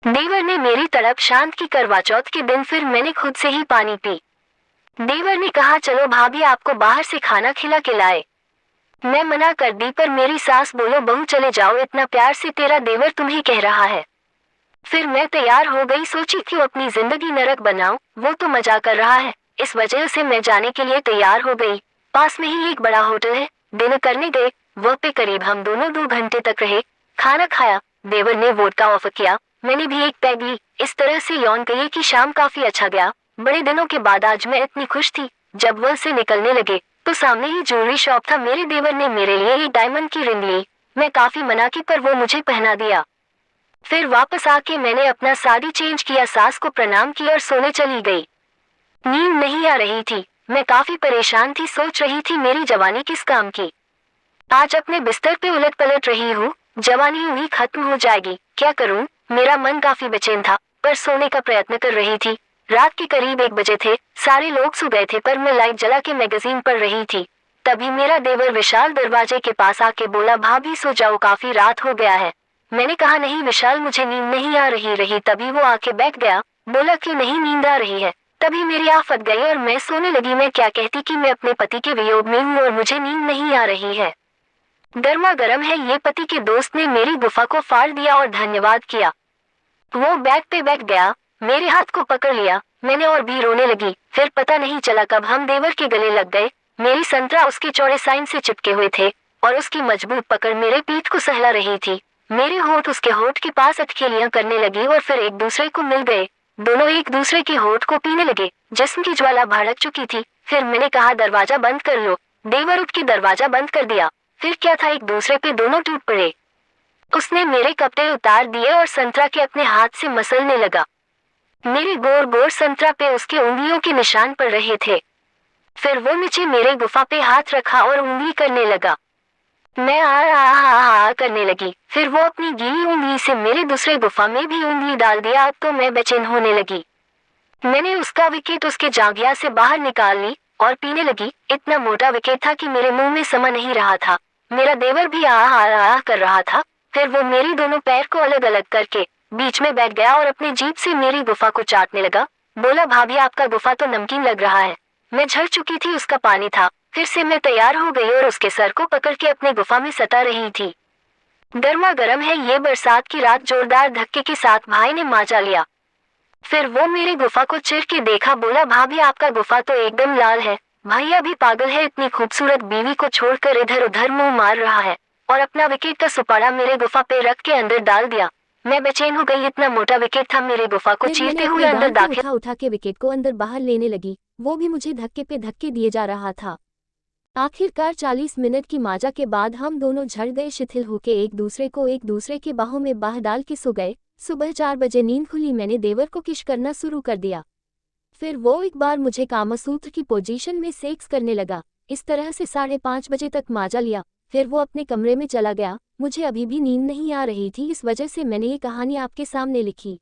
देवर ने मेरी तड़प शांत की। करवा चौथ के दिन फिर मैंने खुद से ही पानी पी। देवर ने कहा चलो भाभी आपको बाहर से खाना खिला के लाए। मैं मना कर दी पर मेरी सास बोलो बहू चले जाओ, इतना प्यार से तेरा देवर तुम्हें कह रहा है। फिर मैं तैयार हो गई, सोची क्यों अपनी जिंदगी नरक बनाऊं, वो तो मजा कर रहा है। इस वजह से मैं जाने के लिए तैयार हो गई। पास में ही एक बड़ा होटल है, डिनर करने गए। वह पे करीब हम दोनों 2 घंटे तक रहे। खाना खाया, देवर ने वोडका ऑफर किया, मैंने भी एक पैग ली। इस तरह से यौन कहिए कि शाम काफी अच्छा गया। बड़े दिनों के बाद आज मैं इतनी खुश थी। जब वह से निकलने लगे तो सामने ही ज्वेलरी शॉप था। मेरे देवर ने मेरे लिए एक डायमंड की रिंग ली। मैं काफी मना की पर वो मुझे पहना दिया। फिर वापस आके मैंने अपना साड़ी चेंज किया, सास को प्रणाम किया और सोने चली गई। नींद नहीं आ रही थी, मैं काफी परेशान थी। सोच रही थी मेरी जवानी किस काम की। आज अपने बिस्तर पे उलट पलट रही हूँ, जवानी यूं ही खत्म हो जाएगी, क्या करूँ। मेरा मन काफी बेचैन था पर सोने का प्रयत्न कर रही थी। रात के करीब 1 बजे थे, सारे लोग सो गए थे पर मैं लाइट जला के मैगजीन पढ़ रही थी। तभी मेरा देवर विशाल दरवाजे के पास आके बोला भाभी सो जाओ, काफी रात हो गया है। मैंने कहा नहीं विशाल, मुझे नींद नहीं आ रही। तभी वो आके बैठ गया, बोला क्यों नहीं नींद आ रही है। तभी मेरी आफत गई और मैं सोने लगी। मैं क्या कहती कि मैं अपने पति के वियोग में हूँ और मुझे नींद नहीं आ रही है। गर्मा गर्म है ये। पति के दोस्त ने मेरी गुफा को फाड़ दिया और धन्यवाद किया। वो बेड पे बैठ गया, मेरे हाथ को पकड़ लिया। मैंने और भी रोने लगी। फिर पता नहीं चला कब हम देवर के गले लग गए। मेरी संतरा उसके चौड़े साइन से चिपके हुए थे और उसकी मजबूत पकड़ मेरे पीठ को सहला रही थी। मेरे होठ उसके होठ के पास अटखेलियां करने लगी और फिर एक दूसरे को मिल गए। दोनों एक दूसरे के होठ को पीने लगे। जिस्म की ज्वाला भड़क चुकी थी। फिर मैंने कहा दरवाजा बंद कर लो। देवर उठ के दरवाजा बंद कर दिया। फिर क्या था, एक दूसरे पे दोनों टूट पड़े। उसने मेरे कपड़े उतार दिए और संतरा के अपने हाथ से मसलने लगा। मेरे गोर गोर संतरा पे उसके उंगलियों के निशान पड़ रहे थे। फिर वो नीचे मेरे गुफा पे हाथ रखा और उंगली करने लगा। मैं आ करने लगी। फिर वो अपनी गीली उंगली से मेरे दूसरे गुफा में भी उंगली डाल दिया। अब तो मैं बेचैन होने लगी। मैंने उसका विकेट उसके जांघिया से बाहर निकाल ली और पीने लगी। इतना मोटा विकेट था कि मेरे मुंह में समा नहीं रहा था। मेरा देवर भी आ कर रहा था। फिर वो मेरी दोनों पैर को अलग अलग करके बीच में बैठ गया और अपनी जीभ से मेरी गुफा को चाटने लगा। बोला भाभी आपका गुफा तो नमकीन लग रहा है। मैं झड़ चुकी थी, उसका पानी था। फिर से मैं तैयार हो गई और उसके सर को पकड़ के अपने गुफा में सटा रही थी। गर्मा गर्म है ये। बरसात की रात जोरदार धक्के के साथ भाई ने माजा लिया। फिर वो मेरी गुफा को चिर के देखा, बोला भाभी आपका गुफा तो एकदम लाल है। भैया भी पागल है, इतनी खूबसूरत बीवी को छोड़कर इधर उधर मुंह मार रहा है और अपना विकेट का सुपाड़ा मेरे गुफा पे रख के अंदर डाल दिया। मैं बेचैन हो गई, इतना मोटा विकेट था। मेरे गुफा को चीरते हुए अंदर दाखिल उठा के विकेट को अंदर बाहर लेने लगी। वो भी मुझे धक्के पे धक्के दिए जा रहा था। आखिरकार 40 मिनट की माजा के बाद हम दोनों झड़ गए, शिथिल होके एक दूसरे के बाहों में बाह डाल के सो गए। सुबह 4 बजे नींद खुली। मैंने देवर को किश करना शुरू कर दिया। फिर वो एक बार मुझे कामसूत्र की पोजीशन में सेक्स करने लगा। इस तरह से 5:30 बजे तक माजा लिया। फिर वो अपने कमरे में चला गया। मुझे अभी भी नींद नहीं आ रही थी, इस वजह से मैंने ये कहानी आपके सामने लिखी।